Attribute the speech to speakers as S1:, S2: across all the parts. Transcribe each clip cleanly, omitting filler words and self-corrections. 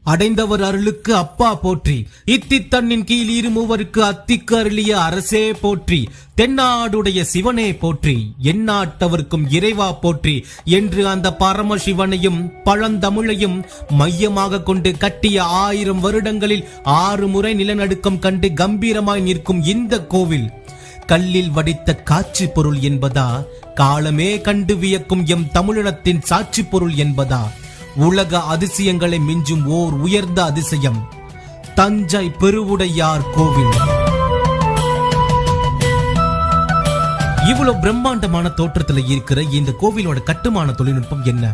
S1: அடைந்தவர் அருளுக்கு அப்பா போற்றி, இத்தித்தண்ணின் கீழ் இருமூவருக்கு அத்திக்கு அருளிய அரசே போற்றி, தென்னாடுடைய சிவனே போற்றி, எந்நாட்டவர்க்கும் இறைவா போற்றி என்று அந்த பரமசிவனையும் பழந்தமிழையும் மையமாக கொண்டு கட்டிய 1000 வருடங்களில் 6 முறை நிலநடுக்கம் கண்டு கம்பீரமாய் நிற்கும் இந்த கோவில் கல்லில் வடித்த காட்சி பொருள் என்பதா, காலமே கண்டு வியக்கும் எம் தமிழினத்தின் சாட்சி பொருள் என்பதா, உலக அதிசயங்களை மிஞ்சும் ஓர் உயர்ந்த அதிசயம் தஞ்சை பெருவுடையார் கோவில். இவ்வளவு பிரம்மாண்டமான தோற்றத்துல இருக்கிற இந்த கோவிலோட கட்டுமான தொழில்நுட்பம் என்ன?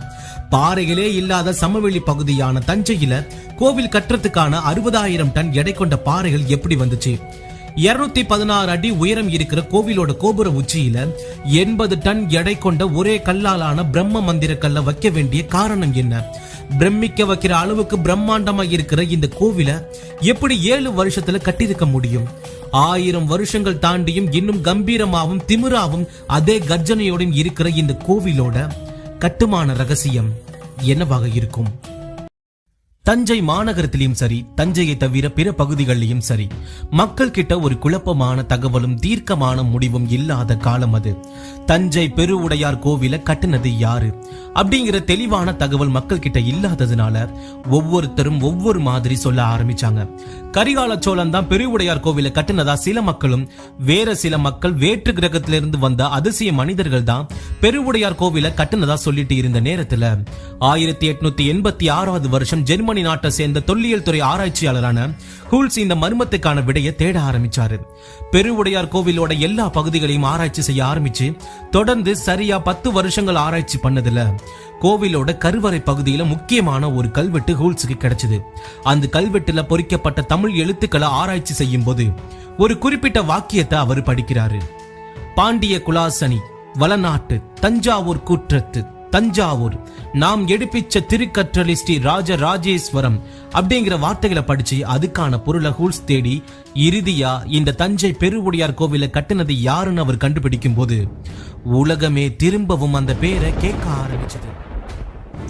S1: பாறைகளே இல்லாத சமவெளி பகுதியான தஞ்சையில கோவில் கட்டுறதுக்கான 60,000 டன் எடை கொண்ட பாறைகள் எப்படி வந்துச்சு? 216 அடி உயரம் இருக்கிற கோவிலோட கோபுர உச்சியில 80 டன் எடை கொண்ட ஒரே கல்லாலான பிரம்ம மந்திர கல்ல வைக்க வேண்டிய காரணம் என்ன? பிரமிக்க வைக்கிற அளவுக்கு பிரம்மாண்டமா இருக்கிற இந்த கோவில எப்படி 7 வருஷத்துல கட்டியிருக்க முடியும்? 1000 வருஷங்கள் தாண்டியும் இன்னும் கம்பீரமாவும் திமிராவும் அதே கர்ஜனையோடும் இருக்கிற இந்த கோவிலோட கட்டுமான ரகசியம் என்னவாக இருக்கும்? தஞ்சை மாநகரத்திலும் சரி, தஞ்சையை தவிர பிற பகுதிகளிலும் சரி, மக்கள் கிட்ட ஒரு குழப்பமான தகவலும் தீர்க்கமான முடிவும் இல்லாத காலம் அது. தஞ்சை பெருவுடையார் கோவில கட்டுனது யாரு அப்படிங்கிற தெளிவான தகவல் மக்கள் கிட்ட இல்லாததுனால ஒவ்வொருத்தரும் ஒவ்வொரு மாதிரி சொல்ல ஆரம்பிச்சாங்க. கரிகால சோழன் தான் பெருவுடையார் கோவில கட்டுனதா சில மக்களும், வேற சில மக்கள் வேற்று கிரகத்திலிருந்து வந்த அதிசய மனிதர்கள் தான் பெருவுடையார் கோவில கட்டுனதா சொல்லிட்டு இருந்த நேரத்துல 1886 வருஷம் ஜெர்மனி நாட்டை சேர்ந்த தொல்லியல் துறை ஆராய்ச்சியாளரான ஹூல்ஸ் இந்த மர்மத்துக்கான விடையை தேட ஆரம்பிச்சாரு. பெருவுடையார் கோவிலோட எல்லா பகுதிகளையும் ஆராய்ச்சி செய்ய ஆரம்பிச்சு தொடர்ந்து சரியா 10 வருஷங்கள் ஆராய்ச்சி பண்ணதுல கோவிலோட கருவறை பகுதியில முக்கியமான ஒரு கல்வெட்டு ஹூல்ஸுக்கு கிடைச்சது. அந்த கல்வெட்டுல பொறிக்கப்பட்ட தமிழ் எழுத்துக்களை ஆராய்ச்சி செய்யும் போது ஒரு குறிப்பிட்ட வாக்கியத்தை அவர் படிக்கிறாரு. பாண்டிய குலாசனி வளநாட்டு தஞ்சாவூர் கூற்றத்து தஞ்சாவூர் நாம் எடுப்பிச்ச திருக்கற்றளி ஸ்ரீ ராஜராஜேஸ்வரம் அப்படிங்கிற வார்த்தைகளை படிச்சு அதுக்கான பொருளை ஹூல்ஸ் தேடி இறுதியா இந்த தஞ்சை பெருவுடையார் கோவில கட்டினது யாருன்னு அவர் கண்டுபிடிக்கும் போது உலகமே திரும்பவும் அந்த பேரை கேட்க ஆரம்பிச்சது.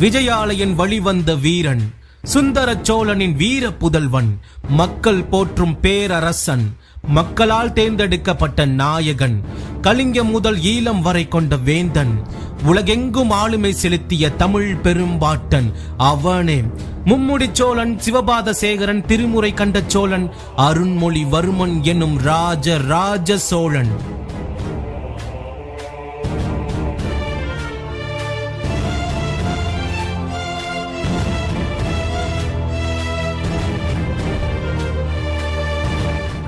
S1: விஜயாலயன் வழிவந்த வீரன், சுந்தர சோழனின் வீர புதல்வன், மக்கள் போற்றும் பேரரசன், மக்களால் தேர்ந்தெடுக்கப்பட்ட நாயகன், கலிங்கம் முதல் ஈழம் வரை கொண்ட வேந்தன், உலகெங்கும் ஆளுமை செலுத்திய தமிழ் பெரும்பாட்டன் அவனே மும்முடி சோழன், சிவபாத சேகரன், திருமுறை கண்ட சோழன், அருண்மொழி வர்மன் என்னும் ராஜ சோழன்.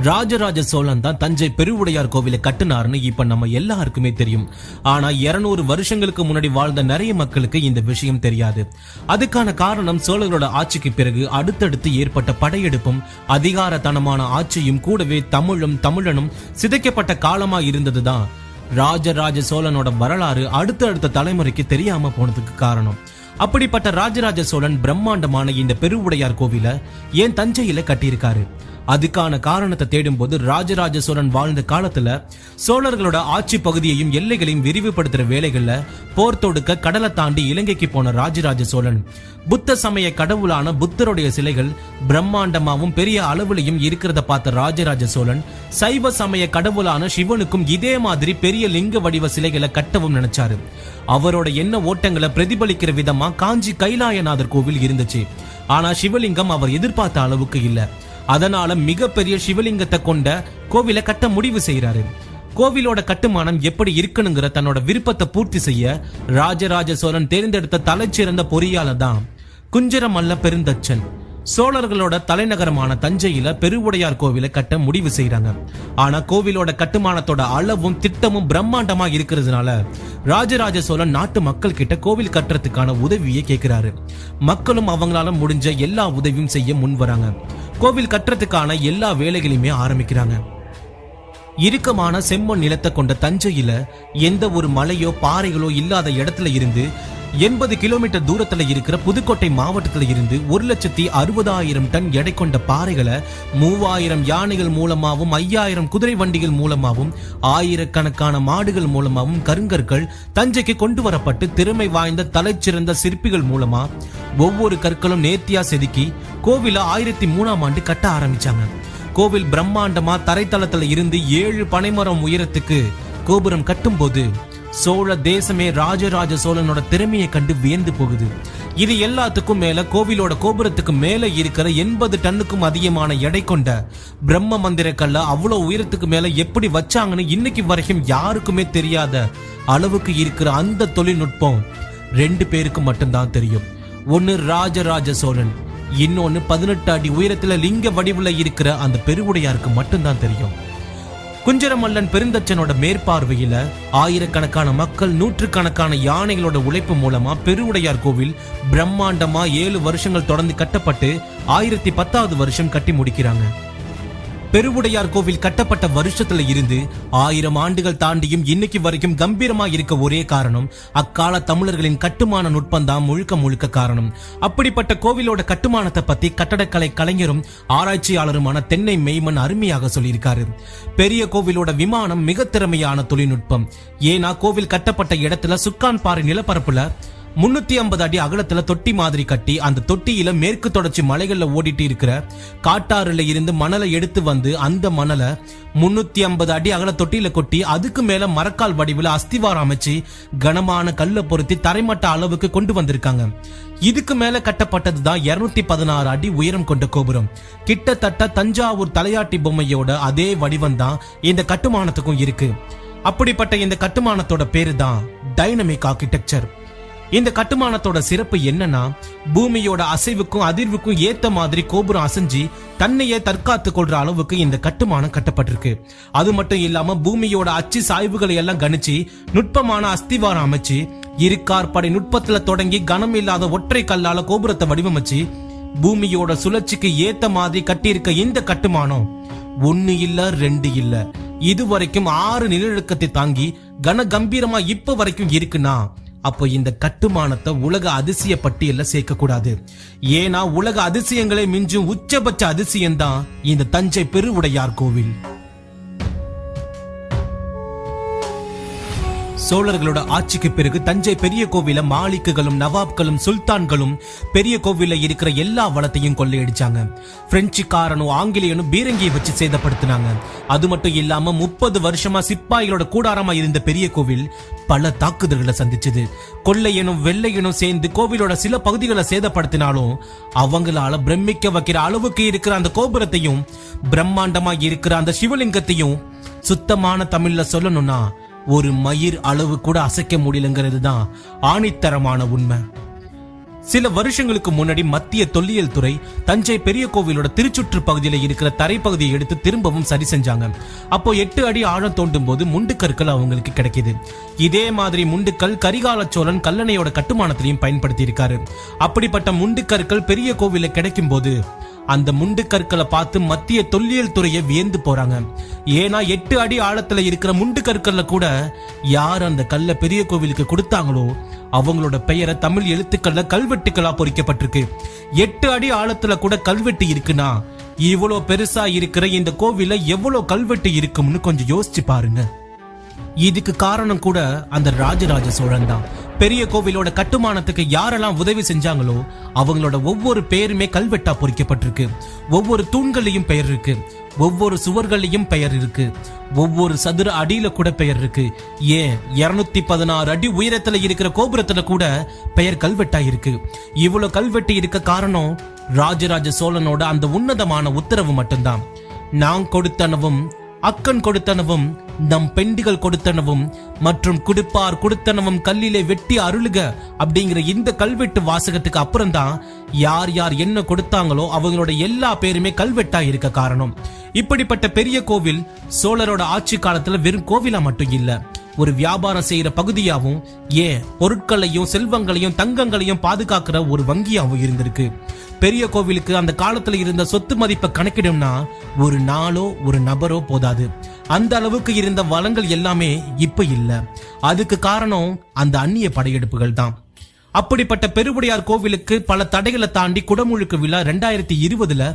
S1: ராஜராஜ சோழன் தான் தஞ்சை பெருவுடையார் கோவிலை கட்டினார்னு இப்ப நம்ம எல்லாருக்குமே தெரியும். ஆனா 200 வருஷங்களுக்கு முன்னாடி வாழ்ந்த நிறைய மக்களுக்கு இந்த விஷயம் தெரியாது. அதுக்கான காரணம் சோழர்களோட ஆட்சிக்கு பிறகு அடுத்தடுத்து ஏற்பட்ட படையெடுப்பும் அதிகாரத்தனமான ஆட்சியும் கூடவே தமிழனும் சிதைக்கப்பட்ட காலமா இருந்ததுதான் ராஜராஜ சோழனோட வரலாறு அடுத்த தலைமுறைக்கு தெரியாம போனதுக்கு காரணம். அப்படிப்பட்ட ராஜராஜ சோழன் பிரம்மாண்டமான இந்த பெருவுடையார் கோவில ஏன் தஞ்சையில கட்டியிருக்காரு? அதுக்கான காரணத்தை தேடும் போது ராஜராஜ சோழன் வாழ்ந்த காலத்துல சோழர்களோட ஆட்சி பகுதியையும் எல்லைகளையும் விரிவுபடுத்துற வேலைகள்ல போர் தொடுக்க கடலை தாண்டி இலங்கைக்கு போன ராஜராஜ சோழன் புத்த சமய கடவுளான புத்தருடைய சிலைகள் பிரம்மாண்டமாவும் பெரிய அளவுலையும் இருக்கிறத பார்த்த ராஜராஜ சோழன் சைவ சமய கடவுளான சிவனுக்கும் இதே மாதிரி பெரிய லிங்க வடிவ சிலைகளை கட்டவும் நினைச்சாரு. அவரோட எண்ண ஓட்டங்களை பிரதிபலிக்கிற விதமா காஞ்சி கைலாயநாதர் கோவில் இருந்துச்சு. ஆனா சிவலிங்கம் அவர் எதிர்பார்த்த அளவுக்கு இல்ல. அதனால மிகப்பெரிய சிவலிங்கத்தை கொண்ட கோவிலை கட்ட முடிவு செய்யறாரு. கோவிலோட கட்டுமானம் எப்படி இருக்கணுங்கிற தன்னோட விருப்பத்தை பூர்த்தி செய்ய ராஜராஜ சோழன் தேர்ந்தெடுத்த தலைச்சிறந்த பொறியாளர் தான் குஞ்சரமல்ல பெருந்தச்சன். சோழர்களோட தலைநகரமான தஞ்சையில பெருவுடையார் கோவிலை கட்ட முடிவு செய்யறாங்க. ஆனா கோவிலோட கட்டுமானத்தோட அளவும் திட்டமும் பிரம்மாண்டமா இருக்கிறதுனால ராஜராஜ சோழன் நாட்டு மக்கள் கிட்ட கோவில் கட்டுறதுக்கான உதவியை கேட்கிறாரு. மக்களும் அவங்களால முடிஞ்ச எல்லா உதவியும் செய்ய முன் வராங்க. கோவில் கட்டுறதுக்கான எல்லா வேலைகளையுமே ஆரம்பிக்கிறாங்க. இறுக்கமான செம்மண் நிலத்தை கொண்ட தஞ்சையில எந்த ஒரு மலையோ பாறைகளோ இல்லாத இடத்துல இருந்து 80 கிலோமீட்டர் தூரத்துல இருக்கிற புதுக்கோட்டை மாவட்டத்துல இருந்து 1,60,000 டன் எடை கொண்ட பாறைகளை 3000 யானைகள் மூலமாகவும் 5000 குதிரை வண்டிகள் மூலமாகவும் ஆயிரக்கணக்கான மாடுகள் மூலமாகவும் கருங்கற்கள் தஞ்சைக்கு கொண்டு வரப்பட்டு திறமை வாய்ந்த தலைச்சிறந்த சிற்பிகள் மூலமா ஒவ்வொரு கற்களும் நேர்த்தியா செதுக்கி கோவில 1003ஆம் ஆண்டு கட்ட ஆரம்பிச்சாங்க. கோவில் பிரம்மாண்டமா தரைத்தளத்துல இருந்து 7 பனைமரம் உயரத்துக்கு கோபுரம் கட்டும் போது சோழ தேசமே ராஜராஜ சோழனோட திறமையை கண்டு வியந்து போகுது. இது எல்லாத்துக்கும் மேல கோவிலோட கோபுரத்துக்கு மேல இருக்கிற 80 டன்னுக்கும் அதிகமான எடை கொண்ட பிரம்ம மந்திர கல்ல அவ்வளவு உயரத்துக்கு மேல எப்படி வச்சாங்கன்னு இன்னைக்கு வரைக்கும் யாருக்குமே தெரியாத அளவுக்கு இருக்கிற அந்த தொழில்நுட்பம் 2 பேருக்கு மட்டும்தான் தெரியும். ஒன்னு ராஜராஜ சோழன், இன்னொன்னு 18 அடி உயரத்துல லிங்க வடிவுல இருக்கிற அந்த பெருவுடையாருக்கு மட்டும்தான் தெரியும். குஞ்சரமல்லன் பெருந்தச்சனோட மேற்பார்வையில ஆயிரக்கணக்கான மக்கள், நூற்றுக்கணக்கான யானைகளோட உழைப்பு மூலமா பெருவுடையார் கோவில் பிரம்மாண்டமா 7 வருஷங்கள் தொடர்ந்து கட்டப்பட்டு 1010வது வருஷம் கட்டி முடிக்கிறாங்க. பெருவுடையார் கோவில் கட்டப்பட்ட வருஷத்துல இருந்து 1000 ஆண்டுகள் தாண்டியும் இன்னைக்கு வரைக்கும் கம்பீரமா இருக்க ஒரே காரணம் அக்கால தமிழர்களின் கட்டுமான நுட்பம் தான் முழுக்க முழுக்க காரணம். அப்படிப்பட்ட கோவிலோட கட்டுமானத்தை பத்தி கட்டடக்கலை கலைஞரும் ஆராய்ச்சியாளருமான தென்னை மெய்மன் அருமையாக சொல்லியிருக்காரு. பெரிய கோவிலோட விமானம் மிக திறமையான தொழில்நுட்பம். ஏன்னா கோவில் கட்டப்பட்ட இடத்துல சுக்கான் பாறை நிலப்பரப்புல 350 அடி அகலத்துல தொட்டி மாதிரி கட்டி அந்த தொட்டியில மேற்கு தொடர்ச்சி மலைகள்ல ஓடிட்டு இருக்கிற காட்டாறுல இருந்து மணலை எடுத்து வந்து அந்த மணலை 350 அடி அகல தொட்டியில கொட்டி அதுக்கு மேல மரக்கால் வடிவில் அஸ்திவாரம் அமைச்சு கனமான கல்ல பொருத்தி தரைமட்ட அளவுக்கு கொண்டு வந்திருக்காங்க. இதுக்கு மேல கட்டப்பட்டதுதான் 216 அடி உயரம் கொண்ட கோபுரம். கிட்டத்தட்ட தஞ்சாவூர் தலையாட்டி பொம்மையோட அதே வடிவம் தான் இந்த கட்டுமானத்துக்கும் இருக்கு. அப்படிப்பட்ட இந்த கட்டுமானத்தோட பேரு தான் டைனமிக் ஆர்கிடெக்சர். இந்த கட்டுமானத்தோட சிறப்பு என்னன்னா, பூமியோட அசைவுக்கும் அதிர்வுக்கும் ஏத்த மாதிரி கோபுரம் அசைஞ்சு தன்னையே தற்காத்து கொள்ற அளவுக்கு இந்த கட்டுமானம் கட்டப்பட்டிருக்கு. அது மட்டும் இல்லாம பூமியோட அச்சு சாய்வுகளை எல்லாம் கணிச்சு நுட்பமான அஸ்திவாரம் அமைச்சு இருக்கார்படை நுட்பத்துல தொடங்கி கனம் இல்லாத ஒற்றை கல்லால கோபுரத்தை வடிவமைச்சு பூமியோட சுழற்சிக்கு ஏத்த மாதிரி கட்டியிருக்க இந்த கட்டுமானம் 1 இல்ல 2 இல்ல, இதுவரைக்கும் 6 நிலநடுக்கத்தை தாங்கி கன கம்பீரமா இப்ப வரைக்கும் இருக்குன்னா அப்போ இந்த கட்டுமானத்தை உலக அதிசய பட்டியல்ல சேர்க்க கூடாது. ஏன்னா உலக அதிசயங்களை மிஞ்சும் உச்சபட்ச அதிசயம் தான் இந்த தஞ்சை பெருவுடையார் கோவில். சோழர்களோட ஆட்சிக்கு பிறகு தஞ்சை பெரிய கோவில மாலிக்குகளும் நவாப்களும் சுல்தான்களும் பெரிய கோவில இருக்கிற எல்லா வளத்தையும் கொள்ளையடிச்சாங்க. பிரெஞ்சுக்காரனும் ஆங்கிலேயனும் பீரங்கியை வச்சு சேதப்படுத்தினாங்க. அது மட்டும் இல்லாம 30 வருஷமா சிப்பாய்களோட கூடாரமா இருந்த பெரிய கோவில் பல தாக்குதல்களை சந்திச்சது. கொள்ளையனும் வெள்ளையனும் சேர்ந்து கோவிலோட சில பகுதிகளை சேதப்படுத்தினாலும் அவங்களால பிரமிக்க வைக்கிற அளவுக்கு இருக்கிற அந்த கோபுரத்தையும் பிரம்மாண்டமா இருக்கிற அந்த சிவலிங்கத்தையும் சுத்தமான தமிழ்ல சொல்லணும்னா ஒரு மயிர் அளவு கூட அசைக்க முடியலங்கிறது தான் ஆணித்தரமான உண்மை. சில வருஷங்களுக்கு முன்னாடி மத்திய தொல்லியல் துறை தஞ்சை பெரிய கோவிலோட திருச்சுற்று பகுதியில இருக்கிற தரைப்பகுதியை எடுத்து திரும்பவும் சரி செஞ்சாங்க. அப்போ 8 அடி ஆழம் தோண்டும் போது முண்டுக்கற்கள் அவங்களுக்கு கிடைக்குது. இதே மாதிரி முண்டுக்கல் கரிகால சோழன் கல்லணையோட கட்டுமானத்திலையும் பயன்படுத்தி இருக்காரு. அப்படிப்பட்ட முண்டுக்கற்கள் பெரிய கோவில கிடைக்கும் போது அந்த முண்டு கற்களை பார்த்து மத்திய தொல்லியல் துறையை வியந்து போறாங்க. ஏன்னா 8 அடி ஆழத்துல இருக்கிற முண்டு கற்கள்ல கூட யார் அந்த கல்ல பெரிய கோவிலுக்கு கொடுத்தாங்களோ அவங்களோட பெயரை தமிழ் எழுத்துக்கள்ல கல்வெட்டுக்களா பொறிக்கப்பட்டிருக்கு. 8 அடி ஆழத்துல கூட கல்வெட்டு இருக்குன்னா இவ்வளவு பெருசா இருக்கிற இந்த கோவில எவ்வளவு கல்வெட்டு இருக்கும்னு கொஞ்சம் யோசிச்சு பாருங்க. இதுக்கு காரணம் கூட அந்த ராஜராஜ சோழன் தான். பெரிய கோவிலோட கட்டுமானத்துக்கு யாரெல்லாம் உதவி செஞ்சாங்களோ அவங்களோட ஒவ்வொரு பெயருமே கல்வெட்டா பொறிக்கப்பட்டிருக்கு. ஒவ்வொரு தூண்களையும் பெயர் இருக்கு, ஒவ்வொரு சுவர்களையும் பெயர் இருக்கு, ஒவ்வொரு சதுர அடியில கூட பெயர் இருக்கு. ஏன் 216 அடி உயரத்துல இருக்கிற கோபுரத்துல கூட பெயர் கல்வெட்டா இருக்கு. இவ்வளவு கல்வெட்டு இருக்க காரணம் ராஜராஜ சோழனோட அந்த உன்னதமான உத்தரவு மட்டும்தான். நான் கொடுத்தனவும் அக்கன் கொடுத்தனவும் நம் பெண்டிகள் கொடுத்தனவும் மற்றும் குடுப்பார் கொடுத்தனவும் கல்லிலே வெட்டி அருளுக அப்படிங்கிற இந்த கல்வெட்டு வாசகத்துக்கு அப்புறம் தான் யார் யார் என்ன கொடுத்தாங்களோ அவங்களோட எல்லா பேருமே கல்வெட்டா இருக்க காரணம். இப்படிப்பட்ட பெரிய கோவில் சோழரோட ஆட்சி காலத்துல வெறும் கோவிலா மட்டும் இல்ல, ஒரு வியாபாரம் செய்யற பகுதியாவும், ஏன் பொருட்களையும் செல்வங்களையும் தங்கங்களையும் பாதுகாக்கிற ஒரு வங்கியாவும் இருந்திருக்கு. பெரிய கோவிலுக்கு அந்த காலத்துல இருந்த சொத்து மதிப்பை கணக்கிடும்னா ஒரு நாளோ ஒரு நபரோ போதாது. அந்த அளவுக்கு இருந்த வளங்கள் எல்லாமே இப்ப இல்ல. அதுக்கு காரணம் அந்த அந்நிய படையெடுப்புகள் தான். அப்படிப்பட்ட பெருவுடையார் கோவிலுக்கு பல தடைகளை தாண்டி குடமுழுக்கு விழா 2020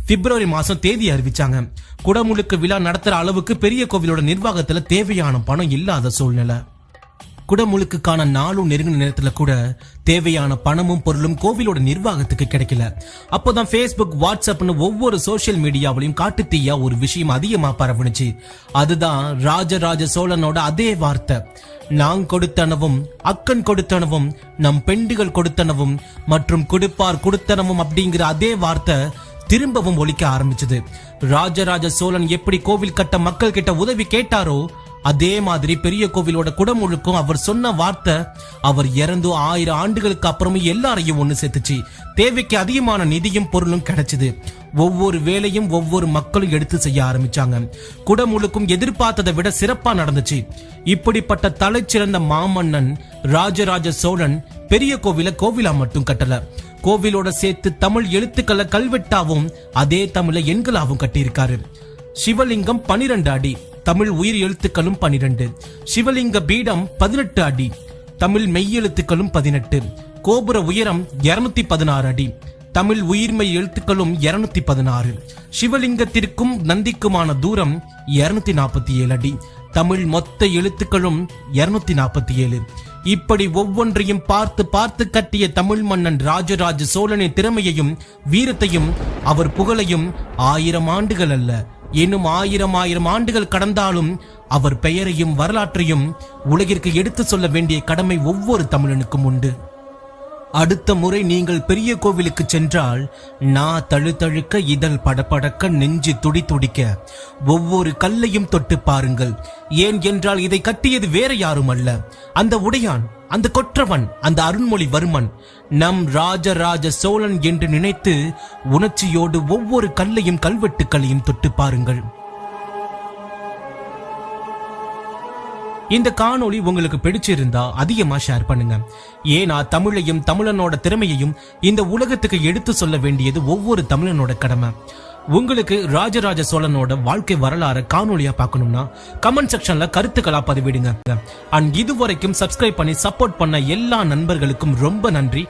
S1: பிப்ரவரி மாசம் தேதி அறிவிச்சாங்க. குடமுழுக்கு விழா நடத்துற அளவுக்கு பெரிய கோவிலோட நிர்வாகத்துல தேவையான பணம் இல்லாத சூழ்நிலை. குடமுழுக்குக்கான நாளும் நெருங்கின நேரத்துல கூட தேவையான பணமும் பொருளும் கோவிலோட நிர்வாகத்துக்கு கிடைக்கல. அப்போதான் Facebook, வாட்ஸ்அப்னு ஒவ்வொரு சோசியல் மீடியாவிலையும் காட்டுத்தீயா ஒரு விஷயம் அதிகமா பரவுனுச்சு. அதுதான் ராஜராஜ சோழனோட அதே வார்த்தை. நான் கொடுத்தனவும், அக்கன் கொடுத்தனவும், நம் பெண்டுகள் கொடுத்தனவும் மற்றும் கொடுப்பார் கொடுத்தனவும் அப்படிங்கிற அதே வார்த்தை திரும்பவும் ஒலிக்க ஆரம்பிச்சது. ராஜராஜ சோழன் எப்படி கோவில் கட்ட மக்கள் கிட்ட உதவி கேட்டாரோ அதே மாதிரி பெரிய கோவிலோட குடமுழுக்கும் அவர் சொன்ன வார்த்தை அவர் இறந்து 1000 ஆண்டுகளுக்கு அப்புறமும் எல்லாரையும் ஒண்ணு சேர்த்துச்சு. தேவைக்கு அதிகமான நிதியும் பொருளும் கிடைச்சது. ஒவ்வொரு வேலையும் ஒவ்வொரு மக்களும் எடுத்து செய்ய ஆரம்பிச்சாங்க. குடமுழுக்கும் எதிர்பார்த்ததை விட சிறப்பா நடந்துச்சு. இப்படிப்பட்ட தலைச்சிறந்த மாமன்னன் ராஜராஜ சோழன் பெரிய கோவிலா மட்டும் கட்டல, கோவிலோட சேர்த்து தமிழ் எழுத்துக்களை கல்வெட்டாவும் அதே தமிழ எண்களாவும் கட்டியிருக்காரு. சிவலிங்கம் 12 அடி, தமிழ் உயிர் எழுத்துக்களும் 12. சிவலிங்க பீடம் 18 அடி, தமிழ் மெய்யெழுத்துக்களும் 18. கோபுர உயரம் 216 அடி, தமிழ் உயிர்மெய் எழுத்துக்களும் 216. சிவலிங்கத்திற்கும் நந்திக்குமான தூரம் 247 அடி, தமிழ் மொத்த எழுத்துக்களும் 247. இப்படி ஒவ்வொன்றையும் பார்த்து பார்த்து கட்டிய தமிழ் மன்னன் ராஜராஜ சோழனின் திறமையையும் வீரத்தையும் அவர் புகழையும் 1000 ஆண்டுகள் அல்ல, இன்னும் 1000 ஆண்டுகள் கடந்தாலும் அவர் பெயரையும் வரலாற்றையும் உலகிற்கு எடுத்து சொல்ல வேண்டிய கடமை ஒவ்வொரு தமிழனுக்கும் உண்டு. அடுத்த முறை நீங்கள் பெரிய கோவிலுக்கு சென்றால் நான் தழுதழுக்க, இதழ் படபடக்க, நெஞ்சு துடி துடிக்க ஒவ்வொரு கல்லையும் தொட்டு பாருங்கள். ஏன் என்றால் இதை கட்டியது வேற யாரும் அல்ல, அந்த உடையான், அந்த கொற்றவன், அந்த அருண்மொழிவர்மன், நம் ராஜராஜ சோழன் என்று நினைத்து உணர்ச்சியோடு ஒவ்வொரு கல்லையும் கல்வெட்டுக்களையும் தொட்டு பாருங்கள். இந்த காணொளி உங்களுக்கு பிடிச்சிருந்தா அதிகமா ஷேர் பண்ணுங்க. ஏன்னா தமிழையும் தமிழனோட திறமையையும் இந்த உலகத்துக்கு எடுத்து சொல்ல வேண்டியது ஒவ்வொரு தமிழனோட கடமை. உங்களுக்கு ராஜராஜ சோழனோட வாழ்க்கை வரலாறு காணொலியா பார்க்கணும்னா கமெண்ட் செக்ஷன்ல கருத்துக்களா பதிவிடுங்க. அண்ட் இதுவரைக்கும் சப்ஸ்கிரைப் பண்ணி சப்போர்ட் பண்ண எல்லா நண்பர்களுக்கும் ரொம்ப நன்றி.